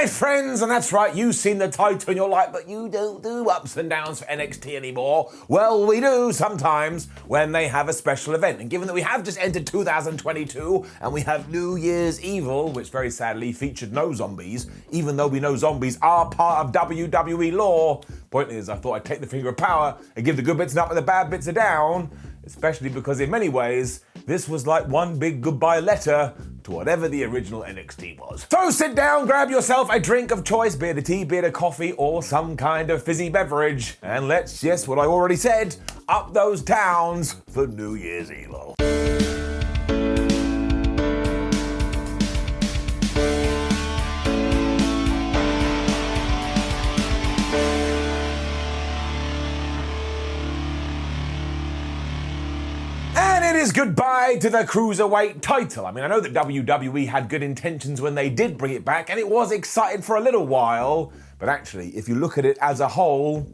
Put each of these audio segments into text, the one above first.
right, friends, and that's right, you've seen the title and you're like, but you don't do ups and downs for NXT anymore. Well, we do sometimes when they have a special event. And given that we have just entered 2022 and we have New Year's Evil, which very sadly featured no zombies, even though we know zombies are part of WWE lore. Point is, I thought I'd take the finger of power and give the good bits up and the bad bits are down, especially because in many ways, this was like one big goodbye letter to whatever the original NXT was. So sit down, grab yourself a drink of choice, be it a tea, be it a coffee, or some kind of fizzy beverage, and let's, yes, what I already said, up those towns for New Year's Evil. It is goodbye to the Cruiserweight title. I mean, I know that WWE had good intentions when they did bring it back, and it was exciting for a little while, but actually, if you look at it as a whole,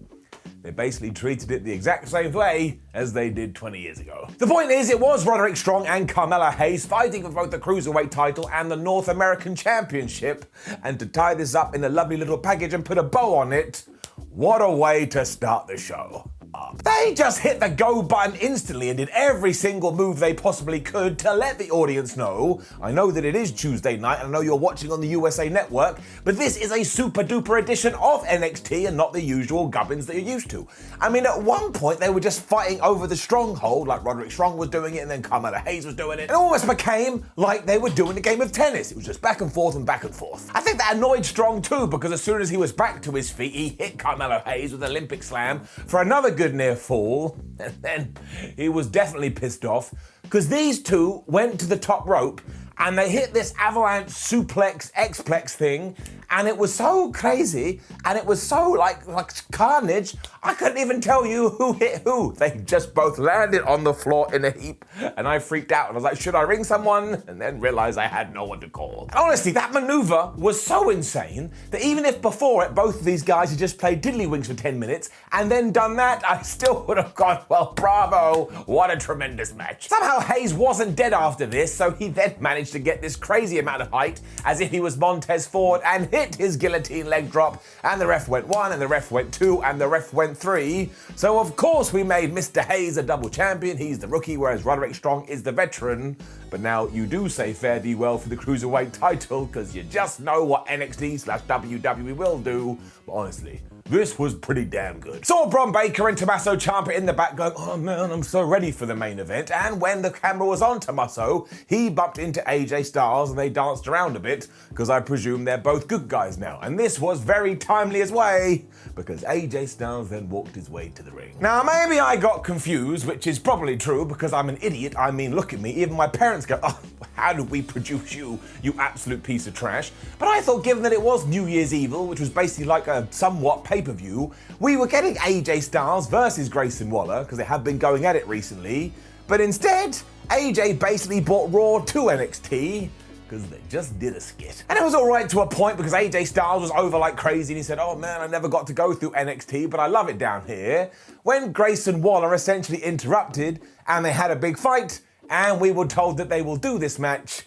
they basically treated it the exact same way as they did 20 years ago. The point is, it was Roderick Strong and Carmelo Hayes fighting for both the Cruiserweight title and the North American Championship, and to tie this up in a lovely little package and put a bow on it, what a way to start the show up. They just hit the go button instantly and did every single move they possibly could to let the audience know. I know that it is Tuesday night and I know you're watching on the USA Network, but this is a super duper edition of NXT and not the usual gubbins that you're used to. I mean, at one point they were just fighting over the stronghold, like Roderick Strong was doing it and then Carmelo Hayes was doing it. It almost became like they were doing a game of tennis. It was just back and forth and back and forth. I think that annoyed Strong too, because as soon as he was back to his feet, he hit Carmelo Hayes with an Olympic slam for another good near fall, and then he was definitely pissed off because these two went to the top rope and they hit this avalanche suplex X-plex thing, and it was so crazy and it was so like carnage, I couldn't even tell you who hit who. They just both landed on the floor in a heap and I freaked out and I was like, should I ring someone? And then realized I had no one to call. And honestly, that maneuver was so insane that even if before it both of these guys had just played diddlywinks for 10 minutes and then done that, I still would have gone, well, bravo, what a tremendous match. Somehow Hayes wasn't dead after this, so he then managed to get this crazy amount of height as if he was Montez Ford and hit his guillotine leg drop, and the ref went 1 and the ref went 2 and the ref went 3. So of course we made Mr. Hayes a double champion. He's the rookie, whereas Roderick Strong is the veteran. But now you do say fare thee well for the Cruiserweight title, because you just know what NXT/WWE will do. But honestly, this was pretty damn good. Saw Bron Baker and Tommaso Ciampa in the back going, oh man, I'm so ready for the main event. And when the camera was on Tommaso, he bumped into AJ Styles and they danced around a bit, because I presume they're both good guys now. And this was very timely as way, because AJ Styles then walked his way to the ring. Now maybe I got confused, which is probably true because I'm an idiot. I mean, look at me, even my parents go, oh, how did we produce you, you absolute piece of trash? But I thought given that it was New Year's Evil, which was basically like a somewhat pay-per-view, we were getting AJ Styles versus Grayson Waller, because they have been going at it recently, but instead, AJ basically brought Raw to NXT, because they just did a skit. And it was alright to a point, because AJ Styles was over like crazy and he said, oh man, I never got to go through NXT, but I love it down here. When Grayson Waller essentially interrupted and they had a big fight, and we were told that they will do this match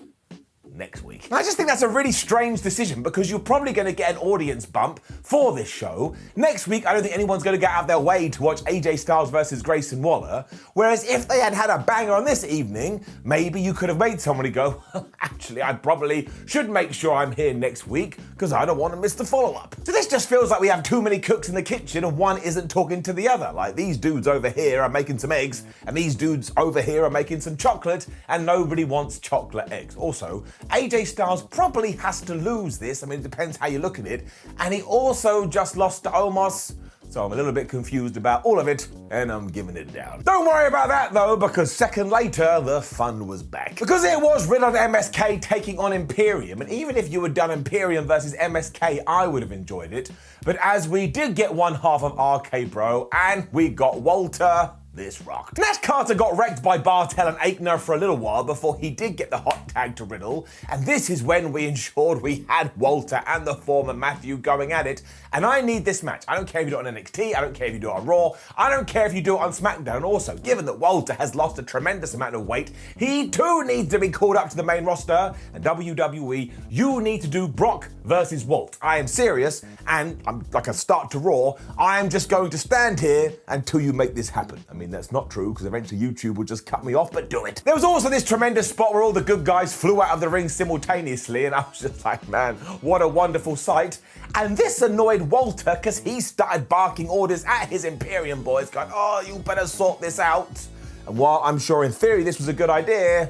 next week. And I just think that's a really strange decision, because you're probably going to get an audience bump for this show. Next week, I don't think anyone's going to get out of their way to watch AJ Styles versus Grayson Waller. Whereas if they had had a banger on this evening, maybe you could have made somebody go, actually, I probably should make sure I'm here next week because I don't want to miss the follow-up. So this just feels like we have too many cooks in the kitchen and one isn't talking to the other. Like these dudes over here are making some eggs and these dudes over here are making some chocolate and nobody wants chocolate eggs. Also, AJ Styles probably has to lose this. I mean, it depends how you look at it. And he also just lost to Omos. So I'm a little bit confused about all of it, and I'm giving it down. Don't worry about that though, because second later, the fun was back. Because it was Riddle and MSK taking on Imperium, and even if you had done Imperium versus MSK, I would have enjoyed it. But as we did get one half of RK Bro, and we got Walter, This rocked. Nash Carter got wrecked by Bartel and Aichner for a little while before he did get the hot tag to Riddle, and this is when we ensured we had Walter and the former Matthew going at it, and I need this match. I don't care if you do it on NXT, I don't care if you do it on Raw, I don't care if you do it on SmackDown. Also, given that Walter has lost a tremendous amount of weight, he too needs to be called up to the main roster, and WWE, you need to do Brock versus Walt. I am serious, and I'm like a start to Raw, I am just going to stand here until you make this happen. I mean, that's not true, because eventually YouTube will just cut me off, but do it. There was also this tremendous spot where all the good guys flew out of the ring simultaneously, and I was just like, man, what a wonderful sight. And this annoyed Walter, because he started barking orders at his Imperium boys, going, oh, you better sort this out. And while I'm sure in theory this was a good idea,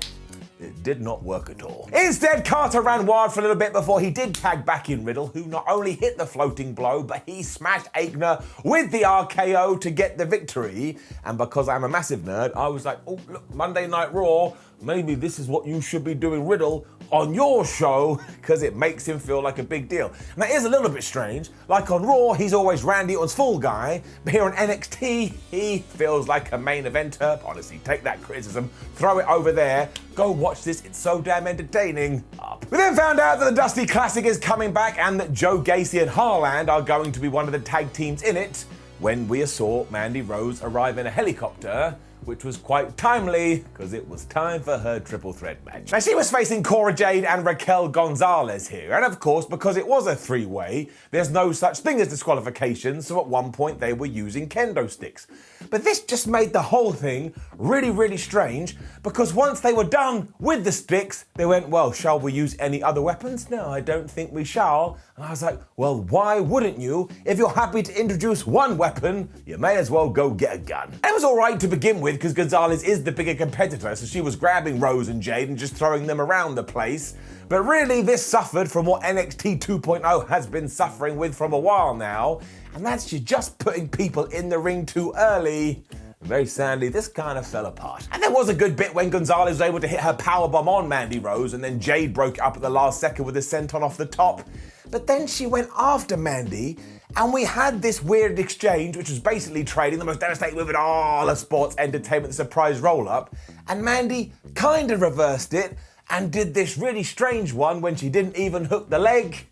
it did not work at all. Instead, Carter ran wild for a little bit before he did tag back in Riddle, who not only hit the floating blow, but he smashed Aichner with the RKO to get the victory. And because I'm a massive nerd, I was like, oh, look, Monday Night Raw, maybe this is what you should be doing, Riddle, on your show, because it makes him feel like a big deal. And that is a little bit strange. Like on Raw, he's always Randy Orton's fall guy, but here on NXT, he feels like a main eventer. Honestly, take that criticism, throw it over there, go watch this, it's so damn entertaining. We then found out that the Dusty Classic is coming back and that Joe Gacy and Harland are going to be one of the tag teams in it when we saw Mandy Rose arrive in a helicopter, which was quite timely, because it was time for her triple threat match. Now, she was facing Cora, Jade, and Raquel Gonzalez here, and of course, because it was a three-way, there's no such thing as disqualification, so at one point they were using kendo sticks. But this just made the whole thing really, really strange, because once they were done with the sticks, they went, well, shall we use any other weapons? No, I don't think we shall. And I was like, well, why wouldn't you? If you're happy to introduce one weapon, you may as well go get a gun. And it was all right to begin with, because Gonzalez is the bigger competitor, so she was grabbing Rose and Jade and just throwing them around the place. But really, this suffered from what NXT 2.0 has been suffering with from a while now, and that's just putting people in the ring too early. And very sadly, this kind of fell apart. And there was a good bit when Gonzalez was able to hit her powerbomb on Mandy Rose, and then Jade broke it up at the last second with a senton off the top. But then she went after Mandy, and we had this weird exchange, which was basically trading the most devastating move in all of sports entertainment, the surprise roll-up. And Mandy kind of reversed it and did this really strange one when she didn't even hook the leg,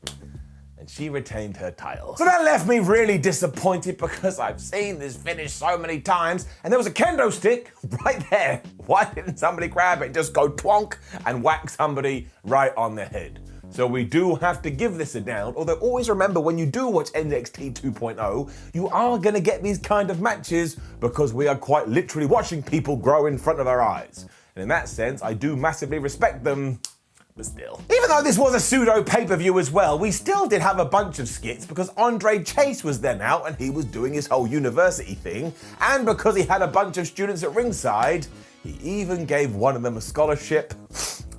and she retained her title. So that left me really disappointed, because I've seen this finish so many times, and there was a kendo stick right there. Why didn't somebody grab it, just go twonk and whack somebody right on the head? So we do have to give this a down, although always remember, when you do watch NXT 2.0, you are going to get these kind of matches, because we are quite literally watching people grow in front of our eyes. And in that sense, I do massively respect them, but still. Even though this was a pseudo pay-per-view as well, we still did have a bunch of skits, because Andre Chase was then out and he was doing his whole university thing, and because he had a bunch of students at ringside, he even gave one of them a scholarship.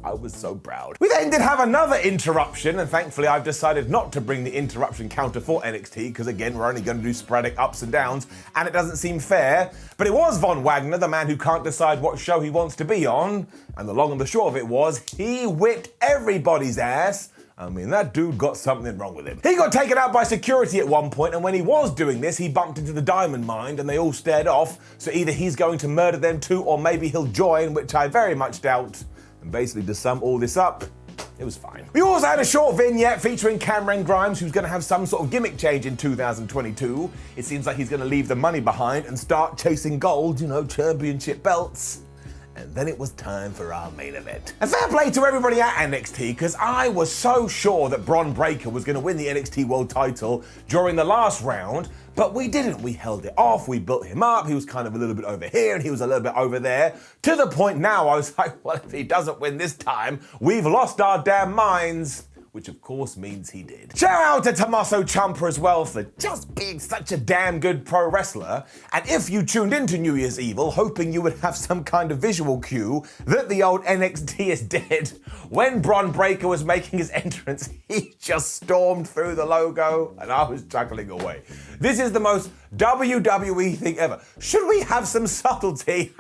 I was so proud. We then did have another interruption, and thankfully I've decided not to bring the interruption counter for NXT, because again, we're only going to do sporadic ups and downs, and it doesn't seem fair. But it was Von Wagner, the man who can't decide what show he wants to be on, and the long and the short of it was, he whipped everybody's ass. I mean, that dude got something wrong with him. He got taken out by security at one point, and when he was doing this, he bumped into the Diamond Mine, and they all stared off, so either he's going to murder them too, or maybe he'll join, which I very much doubt. And basically, to sum all this up, it was fine. We also had a short vignette featuring Cameron Grimes, who's going to have some sort of gimmick change in 2022. It seems like he's going to leave the money behind and start chasing gold, championship belts. And then it was time for our main event. And fair play to everybody at NXT, because I was so sure that Bron Breakker was going to win the NXT World title during the last round, but we didn't. We held it off, we built him up, he was kind of a little bit over here and he was a little bit over there, to the point now I was like, well, if he doesn't win this time, we've lost our damn minds. Which of course means he did. Shout out to Tommaso Ciampa as well for just being such a damn good pro wrestler. And if you tuned into New Year's Evil hoping you would have some kind of visual cue that the old NXT is dead, when Bron Breakker was making his entrance, he just stormed through the logo and I was chuckling away. This is the most WWE thing ever. Should we have some subtlety?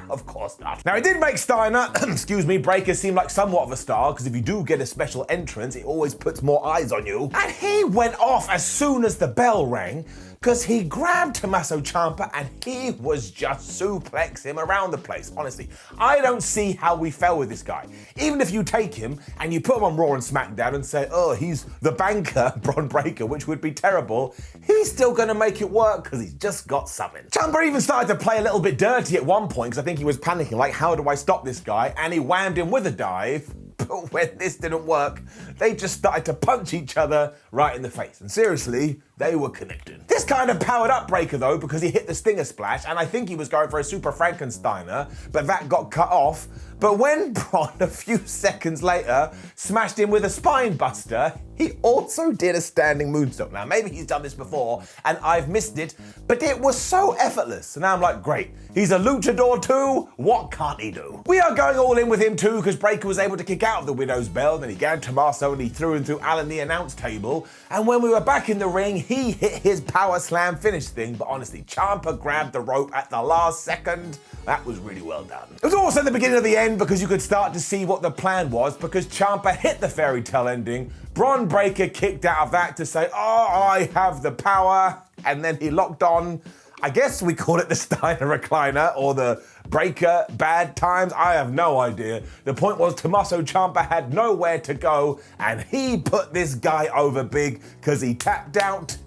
Of course not. Now, it did make Steiner, excuse me, Breaker seem like somewhat of a star, because if you do get a special entrance, it always puts more eyes on you. And he went off as soon as the bell rang, because he grabbed Tommaso Ciampa and he was just suplexing him around the place. Honestly, I don't see how we fell with this guy. Even if you take him and you put him on Raw and SmackDown and say, oh, he's the banker, Bron Breakker, which would be terrible, he's still going to make it work because he's just got something. Ciampa even started to play a little bit dirty at one point because I think he was panicking, like, how do I stop this guy? And he whammed him with a dive. But when this didn't work, they just started to punch each other right in the face. And seriously, they were connected. This kind of powered up Breakker though, because he hit the Stinger Splash, and I think he was going for a Super Frankensteiner, but that got cut off. But when Bron, a few seconds later, smashed him with a spine buster, he also did a standing moonsault. Now, maybe he's done this before, and I've missed it, but it was so effortless. And now I'm like, great, he's a luchador too, what can't he do? We are going all in with him too, because Breakker was able to kick out of the Widow's Bell, then he gagged Tommaso and he threw him through Alan the announce table, and when we were back in the ring, he hit his power slam finish thing, but honestly, Ciampa grabbed the rope at the last second. That was really well done. It was also the beginning of the end because you could start to see what the plan was, because Ciampa hit the fairy tale ending, Bron Breakker kicked out of that to say, oh, I have the power, and then he locked on, I guess we call it the Steiner recliner or the Breakker bad times. I have no idea. The point was Tommaso Ciampa had nowhere to go and he put this guy over big because he tapped out.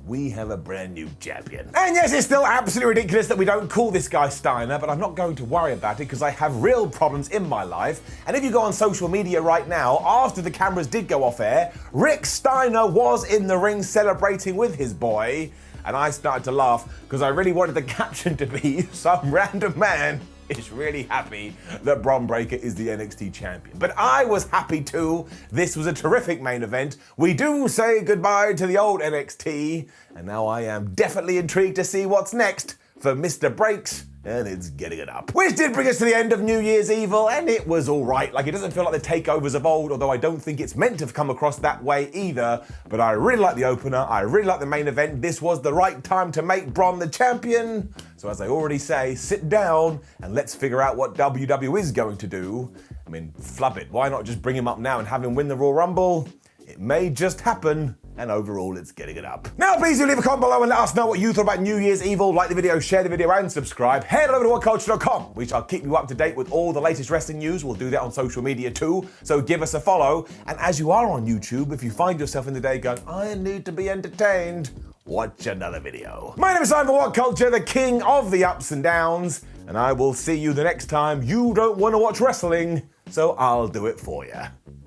We have a brand new champion. And yes, it's still absolutely ridiculous that we don't call this guy Steiner, but I'm not going to worry about it because I have real problems in my life. And if you go on social media right now, after the cameras did go off air, Rick Steiner was in the ring celebrating with his boy. And I started to laugh because I really wanted the caption to be some random man is really happy that Bron Breakker is the NXT champion. But I was happy too. This was a terrific main event. We do say goodbye to the old NXT, and now I am definitely intrigued to see what's next for Mr. Breaks, and it's getting it up. Which did bring us to the end of New Year's Evil, and it was all right. Like, it doesn't feel like the takeovers of old, although I don't think it's meant to have come across that way either. But I really like the opener. I really like the main event. This was the right time to make Bron the champion. So as I already say, sit down and let's figure out what WWE is going to do. I mean, flub it. Why not just bring him up now and have him win the Royal Rumble? It may just happen, and overall it's getting it up. Now please do leave a comment below and let us know what you thought about New Year's Evil. Like the video, share the video, and subscribe. Head over to WhatCulture.com. We shall keep you up to date with all the latest wrestling news. We'll do that on social media too, so give us a follow. And as you are on YouTube, if you find yourself in the day going, I need to be entertained, watch another video. My name is Simon WhatCulture, the king of the ups and downs, and I will see you the next time you don't want to watch wrestling, so I'll do it for you.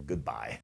Goodbye.